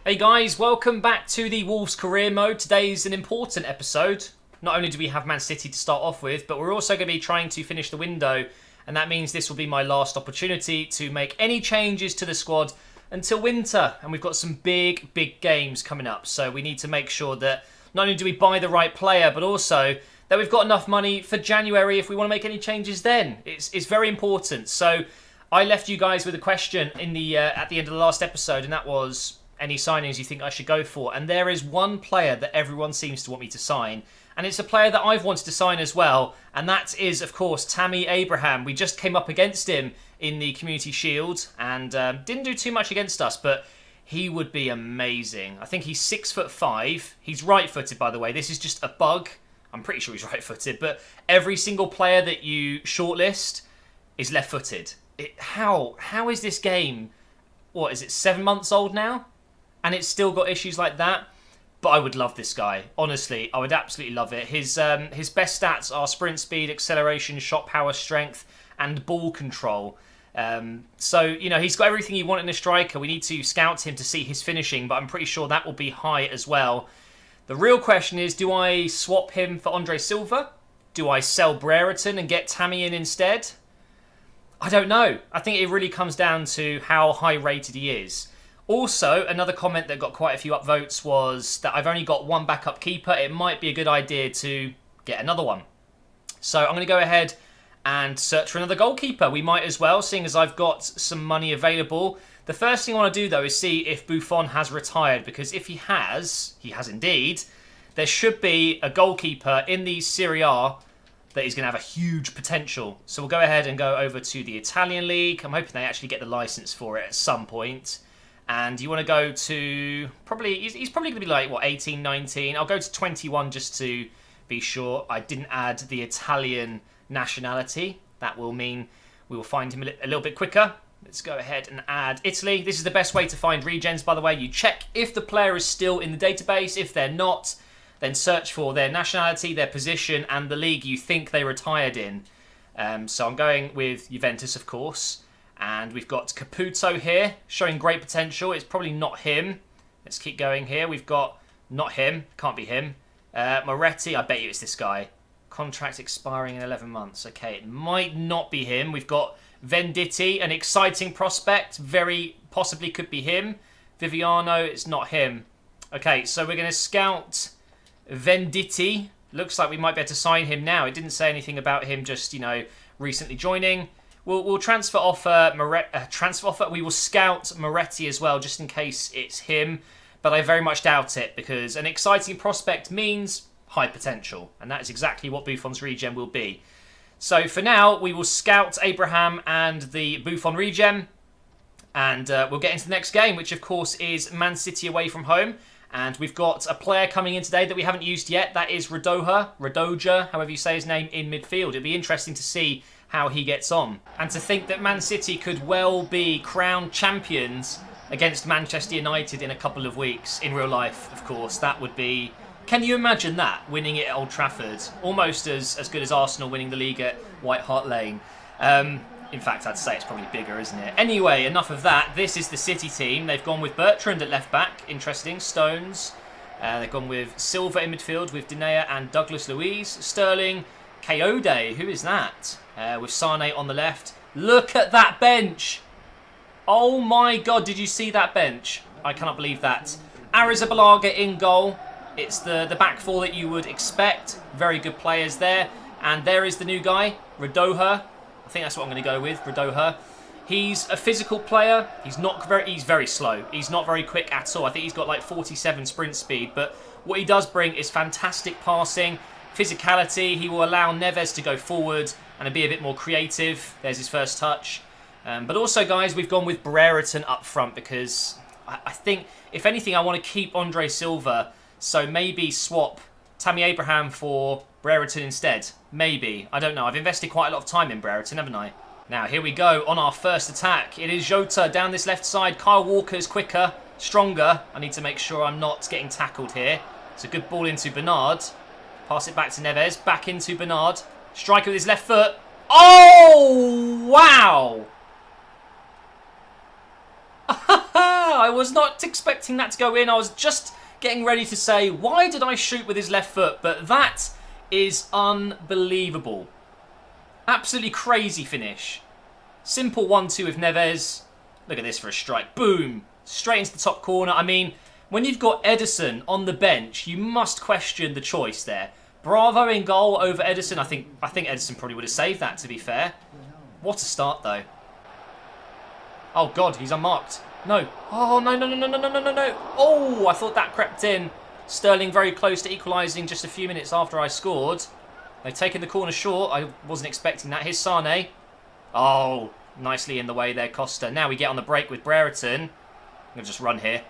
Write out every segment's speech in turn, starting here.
Hey guys, welcome back to the Wolves career mode. Today's an important episode. Not only do we have Man City to start off with, but we're also going to be trying to finish the window. And that means this will be my last opportunity to make any changes to the squad until winter. And we've got some big games coming up. So we need to make sure that not only do we buy the right player, but also that we've got enough money for January if we want to make any changes then. It's very important. So I left you guys with a question in the at the end of the last episode, and that was any signings you think I should go for. And there is one player that everyone seems to want me to sign, and it's a player that I've wanted to sign as well, and that is, of course, Tammy Abraham. We just came up against him in the Community Shield and didn't do too much against us, but he would be amazing. I think he's 6'5". He's right-footed, by the way. This is just a bug. I'm pretty sure he's right-footed, but every single player that you shortlist is left-footed. How is this game, what is it, 7 months old now? And it's still got issues like that. But I would love this guy. Honestly, I would absolutely love it. His best stats are sprint speed, acceleration, shot power, strength, and ball control. So, you know, he's got everything you want in a striker. We need to scout him to see his finishing, but I'm pretty sure that will be high as well. The real question is, do I swap him for Andre Silva? Do I sell Brereton and get Tammy in instead? I don't know. I think it really comes down to how high rated he is. Also, another comment that got quite a few upvotes was that I've only got one backup keeper. It might be a good idea to get another one. So I'm going to go ahead and search for another goalkeeper. We might as well, seeing as I've got some money available. The first thing I want to do, though, is see if Buffon has retired, because if he has indeed, there should be a goalkeeper in the Serie A that is going to have a huge potential. So we'll go ahead and go over to the Italian League. I'm hoping they actually get the license for it at some point. And you want to go to, he's probably going to be like, what, 18, 19? I'll go to 21 just to be sure. I didn't add the Italian nationality. That will mean we will find him a little bit quicker. Let's go ahead and add Italy. This is the best way to find regens, by the way. You check if the player is still in the database. If they're not, then search for their nationality, their position, and the league you think they retired in. So I'm going with Juventus, of course. And we've got Caputo here, showing great potential. It's probably not him. Let's keep going here. We've got, not him, can't be him. Moretti, I bet you it's this guy. Contract expiring in 11 months. Okay, it might not be him. We've got Venditti, an exciting prospect. Very possibly could be him. Viviano, it's not him. Okay, so we're going to scout Venditti. Looks like we might be able to sign him now. It didn't say anything about him just, you know, recently joining. We'll transfer offer We will scout Moretti as well, just in case it's him. But I very much doubt it, because an exciting prospect means high potential. And that is exactly what Buffon's regen will be. So for now, we will scout Abraham and the Buffon regen. And we'll get into the next game, which of course is Man City away from home. And we've got a player coming in today that we haven't used yet. That is Radoja, however you say his name, in midfield. It'll be interesting to see how he gets on. And to think that Man City could well be crowned champions against Manchester United in a couple of weeks, in real life, of course. That would be... Can you imagine that, winning it at Old Trafford? Almost as good as Arsenal winning the league at White Hart Lane. In fact, I'd say it's probably bigger, isn't it? Anyway, enough of that. This is the City team. They've gone with Bertrand at left-back. Interesting. Stones. They've gone with Silva in midfield with Dinea and Douglas Luiz. Sterling. Kayode. Who is that? With Sane on the left. Look at that bench. Oh my God, did you see that bench? I cannot believe that. Arrizabalaga in goal. It's the back four that you would expect. Very good players there. And there is the new guy, Radoja. I think that's what I'm going to go with, Radoja. He's a physical player. He's very slow. He's not very quick at all. I think he's got like 47 sprint speed. But what he does bring is fantastic passing, physicality. He will allow Neves to go forward and be a bit more creative. There's his first touch. But also, guys, we've gone with Brereton up front because I think, if anything, I want to keep Andre Silva. So maybe swap Tammy Abraham for Brereton instead. Maybe. I don't know. I've invested quite a lot of time in Brereton, haven't I? Now, here we go on our first attack. It is Jota down this left side. Kyle Walker's quicker, stronger. I need to make sure I'm not getting tackled here. It's a good ball into Bernard. Pass it back to Neves. Back into Bernard. Striker with his left foot. Oh, wow! I was not expecting that to go in. I was just getting ready to say, why did I shoot with his left foot? But that is unbelievable. Absolutely crazy finish. Simple 1-2 with Neves. Look at this for a strike. Boom. Straight into the top corner. I mean, when you've got Ederson on the bench, you must question the choice there. Bravo in goal over Ederson. I think Ederson probably would have saved that, to be fair. What a start, though. Oh, God, he's unmarked. No. Oh, no, no, no, no, no, no, no, no. Oh, I thought that crept in. Sterling very close to equalising just a few minutes after I scored. They've taken the corner short. I wasn't expecting that. Here's Sane. Oh, nicely in the way there, Costa. Now we get on the break with Brereton. I'm going to just run here.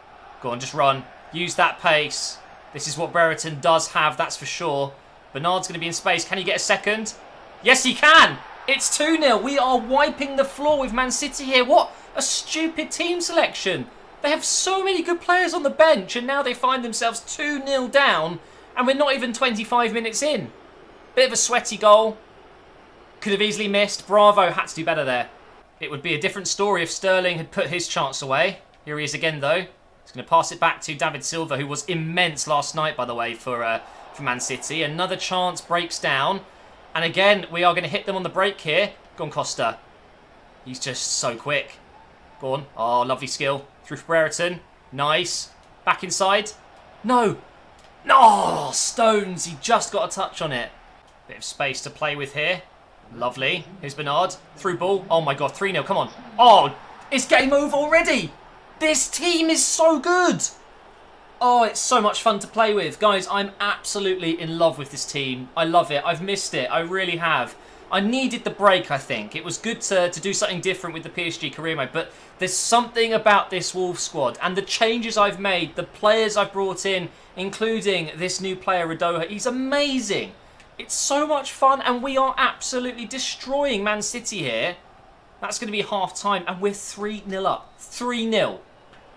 Go on, just run. Use that pace. This is what Brereton does have, that's for sure. Bernard's going to be in space. Can he get a second? Yes, he can. It's 2-0. We are wiping the floor with Man City here. What a stupid team selection. They have so many good players on the bench, and now they find themselves 2-0 down, and we're not even 25 minutes in. Bit of a sweaty goal. Could have easily missed. Bravo had to do better there. It would be a different story if Sterling had put his chance away. Here he is again, though. He's going to pass it back to David Silva, who was immense last night, by the way, for Man City. Another chance breaks down. And again, we are going to hit them on the break here. Go on, Costa. He's just so quick. Go on. Oh, lovely skill. Through for Brereton. Nice. Back inside. No. No, Stones. He just got a touch on it. Bit of space to play with here. Lovely. Here's Bernard. Through ball. Oh my God, 3-0. Come on. Oh, it's game over already. This team is so good. Oh, it's so much fun to play with. Guys, I'm absolutely in love with this team. I love it. I've missed it. I really have. I needed the break, I think. It was good to do something different with the PSG career mode, but there's something about this Wolves squad and the changes I've made, the players I've brought in, including this new player, Radoja. He's amazing. It's so much fun, and we are absolutely destroying Man City here. That's going to be half-time, and we're 3-0 up. 3-0.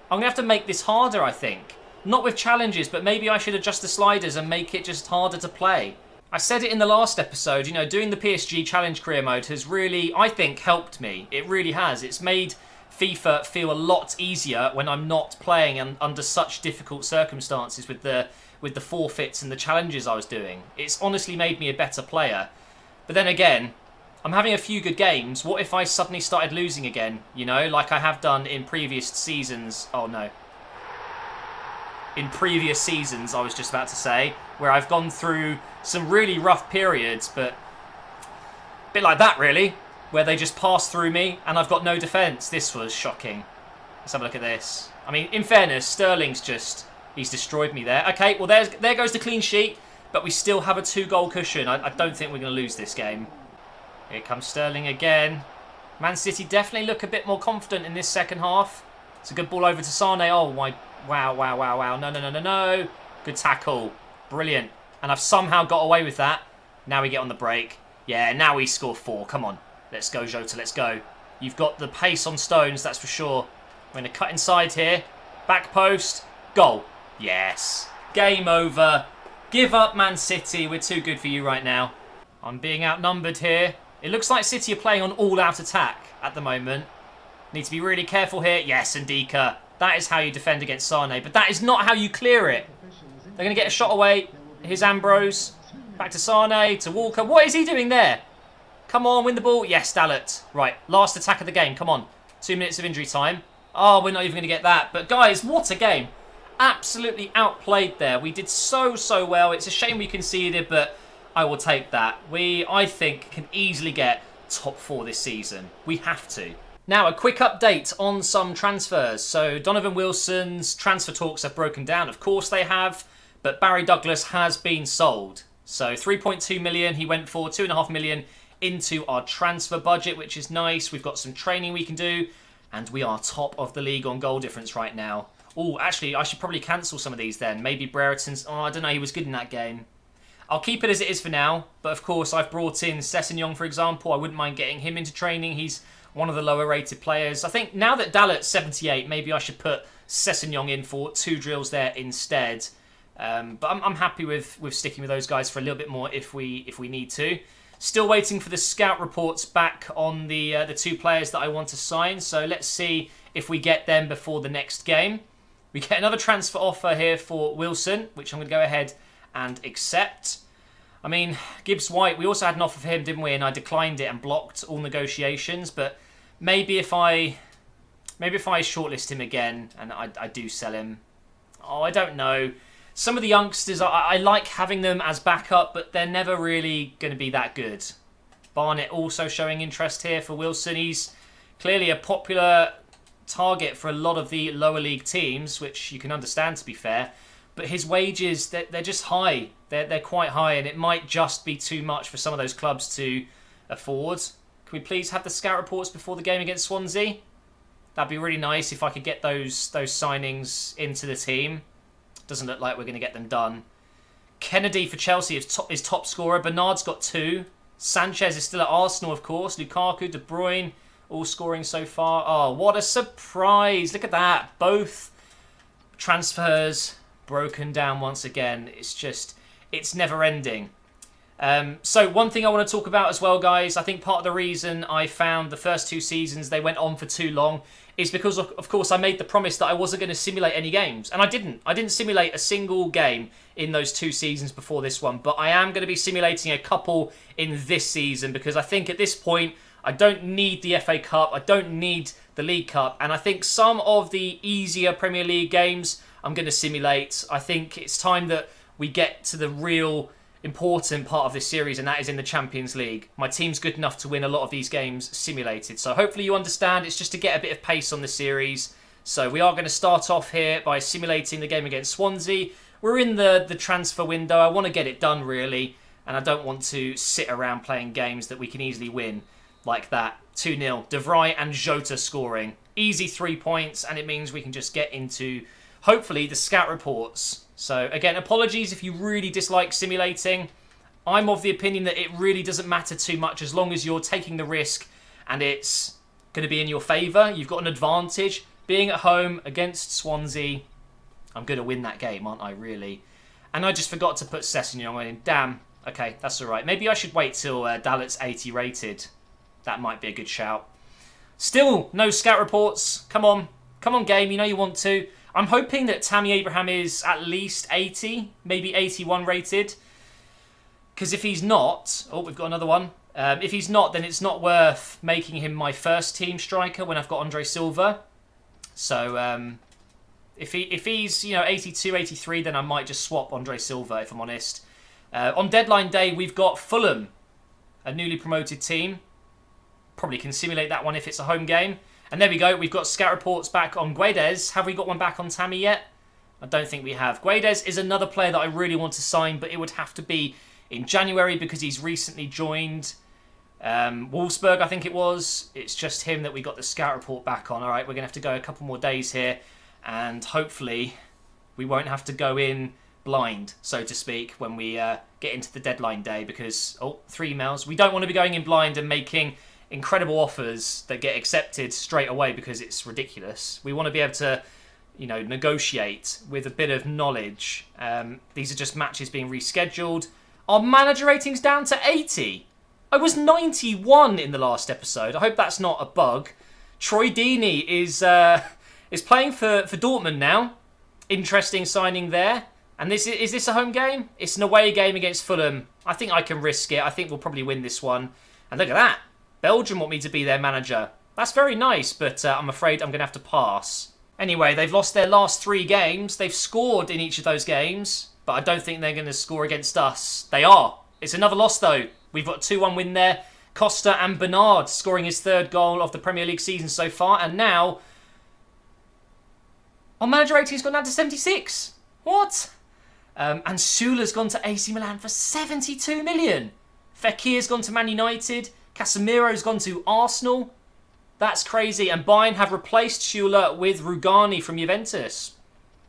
I'm going to have to make this harder, I think. Not with challenges, but maybe I should adjust the sliders and make it just harder to play. I said it in the last episode, you know, doing the PSG challenge career mode has really, I think, helped me. It really has. It's made FIFA feel a lot easier when I'm not playing under such difficult circumstances with the forfeits and the challenges I was doing. It's honestly made me a better player. But then again, I'm having a few good games. What if I suddenly started losing again? You know, like I have done in previous seasons. Oh, no. In previous seasons, I was just about to say, where I've gone through some really rough periods, but a bit like that, really, where they just pass through me and I've got no defence. This was shocking. Let's have a look at this. I mean, in fairness, Sterling's just... He's destroyed me there. Okay, well, there goes the clean sheet, but we still have a 2-goal cushion. I don't think we're going to lose this game. Here comes Sterling again. Man City definitely look a bit more confident in this second half. It's a good ball over to Sane. Oh, my... Wow, wow, wow, wow. No, no, no, no, no. Good tackle. Brilliant. And I've somehow got away with that. Now we get on the break. Yeah, now we score 4. Come on. Let's go, Jota. Let's go. You've got the pace on Stones, that's for sure. We're going to cut inside here. Back post. Goal. Yes. Game over. Give up, Man City. We're too good for you right now. I'm being outnumbered here. It looks like City are playing on all-out attack at the moment. Need to be really careful here. Yes, Ndika. That is how you defend against Sane, but that is not how you clear it. They're going to get a shot away. Here's Ambrose. Back to Sane, to Walker. What is he doing there? Come on, win the ball. Yes, Dalot. Right, last attack of the game. Come on. 2 minutes of injury time. Oh, we're not even going to get that. But guys, what a game. Absolutely outplayed there. We did so well. It's a shame we conceded, but I will take that. We, I think, can easily get top 4 this season. We have to. Now, a quick update on some transfers. So, Donovan Wilson's transfer talks have broken down. Of course they have, but Barry Douglas has been sold. So, 3.2 million he went for, 2.5 million into our transfer budget, which is nice. We've got some training we can do, and we are top of the league on goal difference right now. Oh, actually, I should probably cancel some of these then. Maybe Brereton's... Oh, I don't know, he was good in that game. I'll keep it as it is for now, but of course I've brought in Sessegnon, for example. I wouldn't mind getting him into training. He's one of the lower rated players. I think now that Dalot's 78, maybe I should put Sessegnon in for 2 drills there instead. But I'm happy with sticking with those guys for a little bit more if we need to. Still waiting for the scout reports back on the 2 players that I want to sign. So let's see if we get them before the next game. We get another transfer offer here for Wilson, which I'm going to go ahead and accept. I mean, Gibbs-White, we also had an offer for him, didn't we? And I declined it and blocked all negotiations. But maybe if I shortlist him again and I do sell him. Oh, I don't know. Some of the youngsters, I like having them as backup, but they're never really going to be that good. Barnett also showing interest here for Wilson. He's clearly a popular target for a lot of the lower league teams, which you can understand, to be fair. But his wages, they're just high. They're quite high, and it might just be too much for some of those clubs to afford. Can we please have the scout reports before the game against Swansea? That'd be really nice if I could get those signings into the team. Doesn't look like we're going to get them done. Kennedy for Chelsea is top scorer. Bernard's got 2. Sanchez is still at Arsenal, of course. Lukaku, De Bruyne, all scoring so far. Oh, what a surprise. Look at that. Both transfers broken down once again. It's never ending. So one thing I want to talk about as well, guys, I think part of the reason I found the first 2 seasons they went on for too long is because, of course, I made the promise that I wasn't going to simulate any games. And I didn't. I didn't simulate a single game in those 2 seasons before this one. But I am going to be simulating a couple in this season because I think at this point, I don't need the FA Cup. I don't need the League Cup. And I think some of the easier Premier League games I'm going to simulate. I think it's time that we get to the real important part of this series, and that is in the Champions League. My team's good enough to win a lot of these games simulated. So hopefully you understand. It's just to get a bit of pace on the series. So we are going to start off here by simulating the game against Swansea. We're in the transfer window. I want to get it done, really. And I don't want to sit around playing games that we can easily win like that. 2-0. De Vrij and Jota scoring. Easy 3 points, and it means we can just get into, hopefully, the scout reports. So, again, apologies if you really dislike simulating. I'm of the opinion that it really doesn't matter too much as long as you're taking the risk and it's going to be in your favour. You've got an advantage. Being at home against Swansea, I'm going to win that game, aren't I, really? And I just forgot to put Sessegnon in. Damn. Okay, that's all right. Maybe I should wait till Dalot's 80 rated. That might be a good shout. Still, no scout reports. Come on. Come on, game. You know you want to. I'm hoping that Tammy Abraham is at least 80, maybe 81 rated. Because if he's not... Oh, we've got another one. If he's not, then it's not worth making him my first team striker when I've got Andre Silva. So, if he's 82, 83, then I might just swap Andre Silva, if I'm honest. On deadline day, we've got Fulham, a newly promoted team. Probably can simulate that one if it's a home game. And there we go. We've got scout reports back on Guedes. Have we got one back on Tammy yet? I don't think we have. Guedes is another player that I really want to sign, but it would have to be in January because he's recently joined Wolfsburg, I think it was. It's just him that we got the scout report back on. All right, we're going to have to go a couple more days here, and hopefully we won't have to go in blind, so to speak, when we get into the deadline day because, 3 emails. We don't want to be going in blind and making incredible offers that get accepted straight away because it's ridiculous. We want to be able to, negotiate with a bit of knowledge. These are just matches being rescheduled. Our manager rating's down to 80. I was 91 in the last episode. I hope that's not a bug. Troy Deeney is playing for Dortmund now. Interesting signing there. And is this a home game? It's an away game against Fulham. I think I can risk it. I think we'll probably win this one. And look at that. Belgium want me to be their manager. That's very nice, but I'm afraid I'm going to have to pass. Anyway, they've lost their last 3 games. They've scored in each of those games, but I don't think they're going to score against us. They are. It's another loss, though. We've got a 2-1 win there. Costa and Bernard scoring his 3rd goal of the Premier League season so far, and now our manager rating's gone down to 76. What? And Sula's gone to AC Milan for 72 million. Fekir's gone to Man United. Casemiro's gone to Arsenal. That's crazy. And Bayern have replaced Sula with Rugani from Juventus.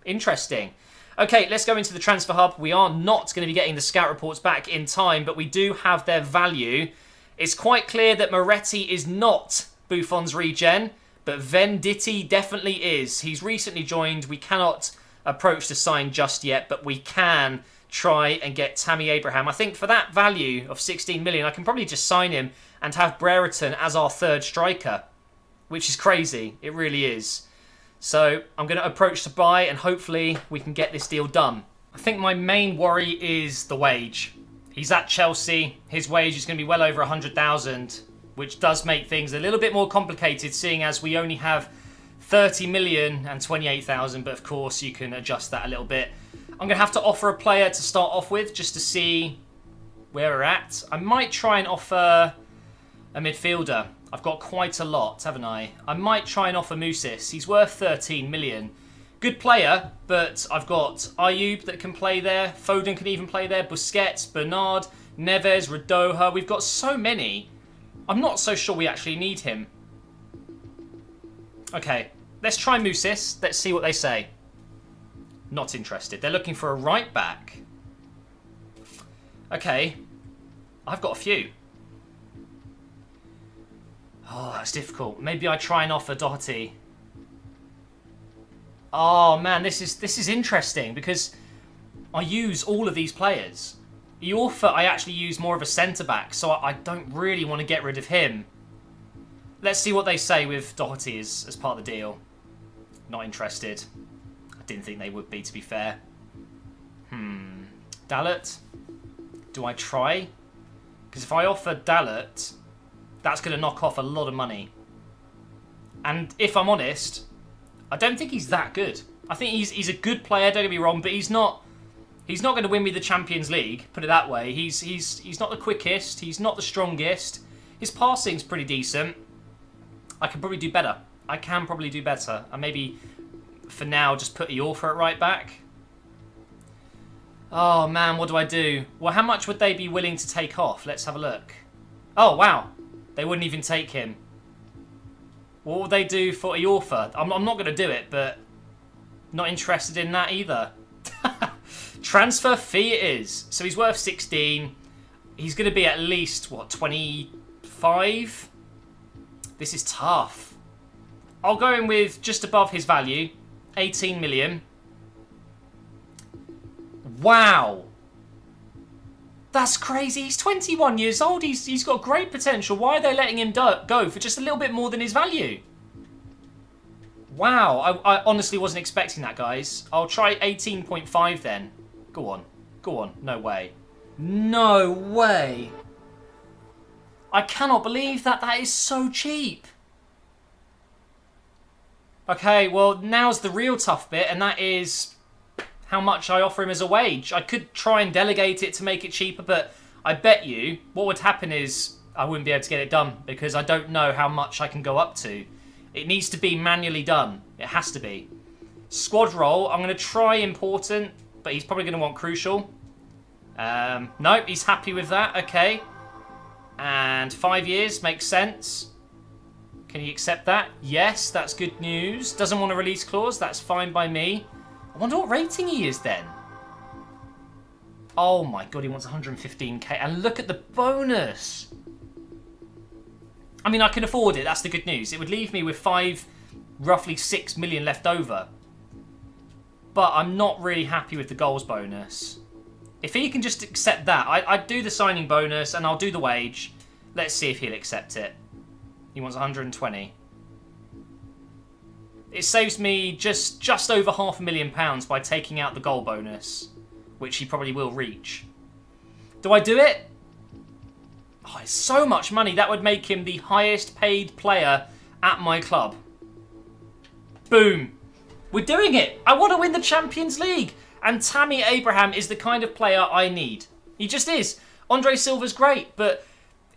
Interesting. Okay, let's go into the transfer hub. We are not going to be getting the scout reports back in time, but we do have their value. It's quite clear that Moretti is not Buffon's regen, but Venditti definitely is. He's recently joined. We cannot approach the sign just yet, but we can try and get Tammy Abraham. I think for that value of 16 million, I can probably just sign him and have Brereton as our 3rd striker. which is crazy. It really is. So I'm going to approach to buy, and hopefully we can get this deal done. I think my main worry is the wage. He's at Chelsea. His wage is going to be well over 100,000, which does make things a little bit more complicated, seeing as we only have 30 million and 28,000, but of course you can adjust that a little bit. I'm going to have to offer a player to start off with just to see where we're at. I might try and offer a midfielder. I've got quite a lot, haven't I? I might try and offer Musis. He's worth 13 million. Good player, but I've got Ayub that can play there. Foden can even play there. Busquets, Bernard, Neves, Radoja. We've got so many. I'm not so sure we actually need him. Okay, let's try Musis. Let's see what they say. Not interested. They're looking for a right back. Okay, I've got a few. Oh, that's difficult. Maybe I try and offer Doherty. Oh man, this is interesting because I use all of these players. Iorfa, I actually use more of a centre-back, so I don't really want to get rid of him. Let's see what they say with Doherty as part of the deal. Not interested. I didn't think they would be, to be fair. Dalot? Do I try? Because if I offer Dalot, that's going to knock off a lot of money. And if I'm honest, I don't think he's that good. I think he's a good player, don't get me wrong, but he's not going to win me the Champions League, put it that way. He's not the quickest, he's not the strongest. His passing's pretty decent. I can probably do better. I can probably do better. And maybe for now just put Iorfa at right back. Oh man, what do I do? Well, how much would they be willing to take off? Let's have a look. Oh wow, they wouldn't even take him. What would they do for Iorfa? I'm not going to do it, but not interested in that either. Transfer fee it is. So he's worth 16. He's going to be at least, what, 25? This is tough. I'll go in with just above his value. 18 million. Wow. That's crazy. He's 21 years old. He's got great potential. Why are they letting him go for just a little bit more than his value? Wow. I honestly wasn't expecting that, guys. I'll try 18.5 then. Go on. Go on. No way. No way. I cannot believe that. That is so cheap. Okay, well, now's the real tough bit, and that is how much I offer him as a wage. I could try and delegate it to make it cheaper, but I bet you what would happen is I wouldn't be able to get it done because I don't know how much I can go up to. It needs to be manually done. It has to be. Squad role, I'm going to try important, but he's probably going to want crucial. Nope, he's happy with that. Okay. And 5 years makes sense. Can he accept that? Yes, that's good news. Doesn't want a release clause. That's fine by me. I wonder what rating he is then. Oh my god, he wants 115k. And look at the bonus. I mean, I can afford it. That's the good news. It would leave me with roughly 6 million left over. But I'm not really happy with the goals bonus. If he can just accept that, I'd do the signing bonus and I'll do the wage. Let's see if he'll accept it. He wants 120. It saves me just over £500,000 by taking out the goal bonus, which he probably will reach. Do I do it? Oh, it's so much money. That would make him the highest paid player at my club. Boom. We're doing it. I want to win the Champions League. And Tammy Abraham is the kind of player I need. He just is. Andre Silva's great, but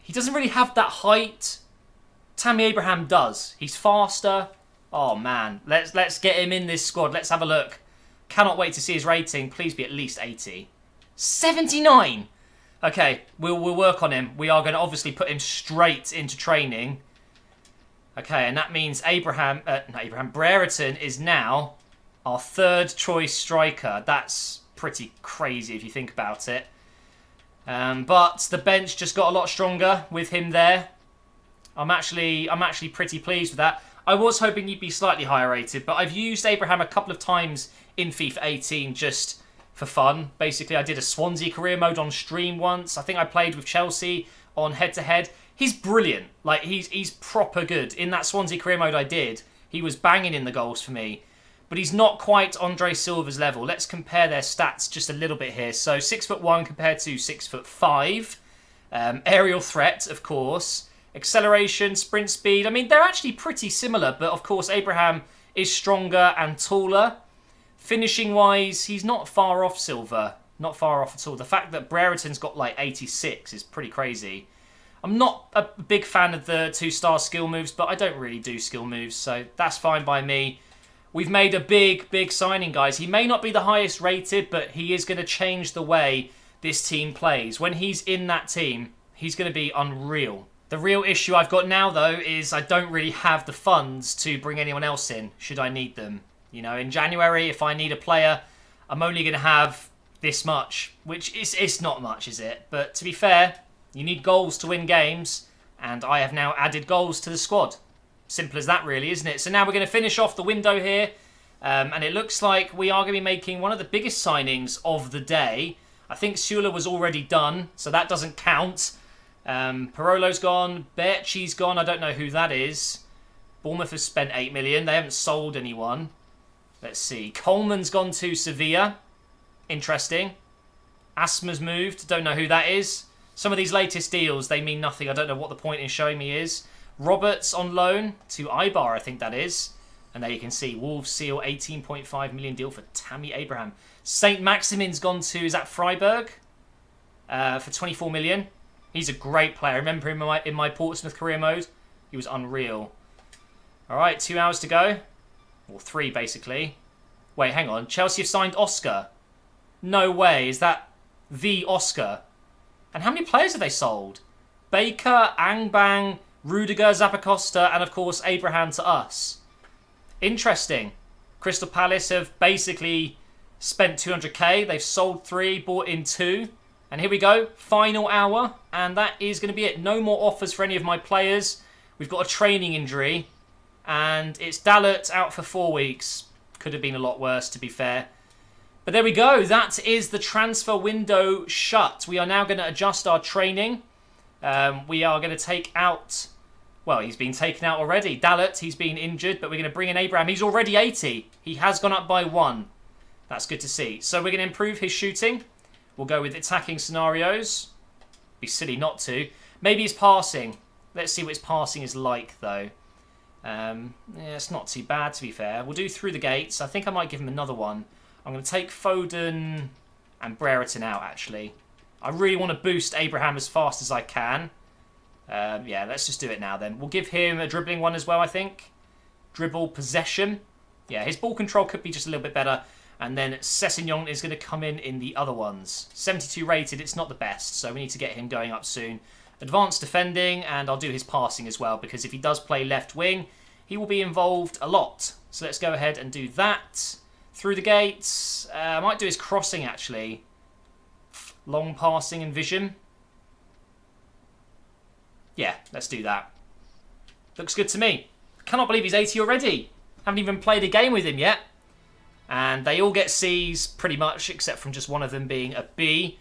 he doesn't really have that height. Tammy Abraham does. He's faster. Oh, man. Let's get him in this squad. Let's have a look. Cannot wait to see his rating. Please be at least 80. 79! Okay, we'll work on him. We are going to obviously put him straight into training. Okay, and that means Brereton is now our third choice striker. That's pretty crazy if you think about it. But the bench just got a lot stronger with him there. I'm actually pretty pleased with that. I was hoping you'd be slightly higher rated, but I've used Abraham a couple of times in FIFA 18 just for fun. Basically, I did a Swansea career mode on stream once. I think I played with Chelsea on head-to-head. He's brilliant. Like, he's proper good. In that Swansea career mode I did, he was banging in the goals for me. But he's not quite Andre Silva's level. Let's compare their stats just a little bit here. So 6'1" compared to 6'5". Aerial threat, of course. Acceleration, sprint speed. I mean, they're actually pretty similar. But, of course, Abraham is stronger and taller. Finishing-wise, he's not far off Silva. Not far off at all. The fact that Brereton's got like 86 is pretty crazy. I'm not a big fan of the 2-star skill moves, but I don't really do skill moves, so that's fine by me. We've made a big signing, guys. He may not be the highest rated, but he is going to change the way this team plays. When he's in that team, he's going to be unreal. The real issue I've got now, though, is I don't really have the funds to bring anyone else in, should I need them. You know, in January, if I need a player, I'm only going to have this much, which it's not much, is it? But to be fair, you need goals to win games, and I have now added goals to the squad. Simple as that, really, isn't it? So now we're going to finish off the window here, and it looks like we are going to be making one of the biggest signings of the day. I think Sula was already done, so that doesn't count. Parolo's gone, Berchi's gone, I don't know who that is. Bournemouth has spent 8 million, they haven't sold anyone. Let's see, Coleman's gone to Sevilla. Interesting. Asma's moved, don't know who that is. Some of these latest deals, they mean nothing. I don't know what the point in showing me is. Roberts on loan to Ibar, I think that is. And there you can see, Wolves seal 18.5 million deal for Tammy Abraham. St. Maximin's gone to, is that Freiburg? For 24 million. He's a great player. I remember him in my Portsmouth career mode. He was unreal. All right, 2 hours to go. Or 3, basically. Wait, hang on. Chelsea have signed Oscar. No way. Is that the Oscar? And how many players have they sold? Baker, Angbang, Rudiger, Zappacosta, and of course Abraham to us. Interesting. Crystal Palace have basically spent 200k. They've sold 3, bought in 2. And here we go. Final hour. And that is going to be it. No more offers for any of my players. We've got a training injury. And it's Dalot out for 4 weeks. Could have been a lot worse, to be fair. But there we go. That is the transfer window shut. We are now going to adjust our training. We are going to take out... Well, he's been taken out already. Dalot, he's been injured, but we're going to bring in Abraham. He's already 80. He has gone up by 1. That's good to see. So we're going to improve his shooting. We'll go with attacking scenarios. Be silly not to. Maybe his passing. Let's see what his passing is like, though. Yeah, it's not too bad, to be fair. We'll do through the gates. I think I might give him another one. I'm going to take Foden and Brereton out, actually. I really want to boost Abraham as fast as I can. Yeah, let's just do it now, then. We'll give him a dribbling one as well, I think. Dribble, possession. Yeah, his ball control could be just a little bit better. And then Sessegnon is going to come in the other ones. 72 rated, it's not the best, so we need to get him going up soon. Advanced defending, and I'll do his passing as well, because if he does play left wing, he will be involved a lot. So let's go ahead and do that. Through the gates. I might do his crossing, actually. Long passing and vision. Yeah, let's do that. Looks good to me. Cannot believe he's 80 already. Haven't even played a game with him yet. And they all get C's, pretty much, except from just one of them being a B.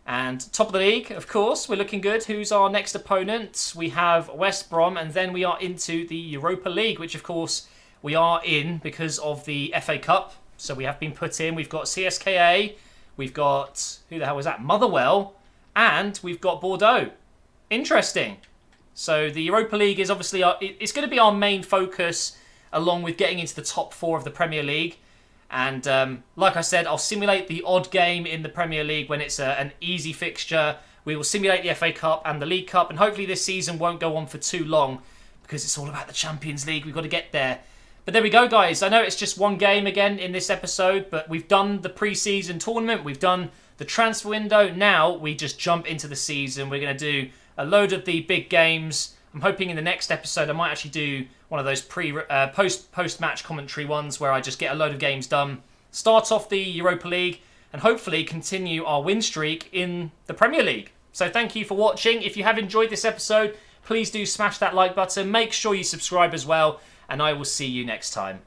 And top of the league, of course, we're looking good. Who's our next opponent? We have West Brom, and then we are into the Europa League, which, of course, we are in because of the FA Cup. So we have been put in. We've got CSKA. We've got, who the hell was that? Motherwell. And we've got Bordeaux. Interesting. So the Europa League is obviously, it's going to be our main focus, along with getting into the top 4 of the Premier League. And like I said, I'll simulate the odd game in the Premier League when it's an easy fixture. We will simulate the FA Cup and the League Cup. And hopefully this season won't go on for too long, because it's all about the Champions League. We've got to get there. But there we go, guys. I know it's just one game again in this episode, but we've done the pre-season tournament. We've done the transfer window. Now we just jump into the season. We're going to do a load of the big games. I'm hoping in the next episode I might actually do one of those post-match commentary ones where I just get a load of games done, start off the Europa League, and hopefully continue our win streak in the Premier League. So thank you for watching. If you have enjoyed this episode, please do smash that like button. Make sure you subscribe as well, and I will see you next time.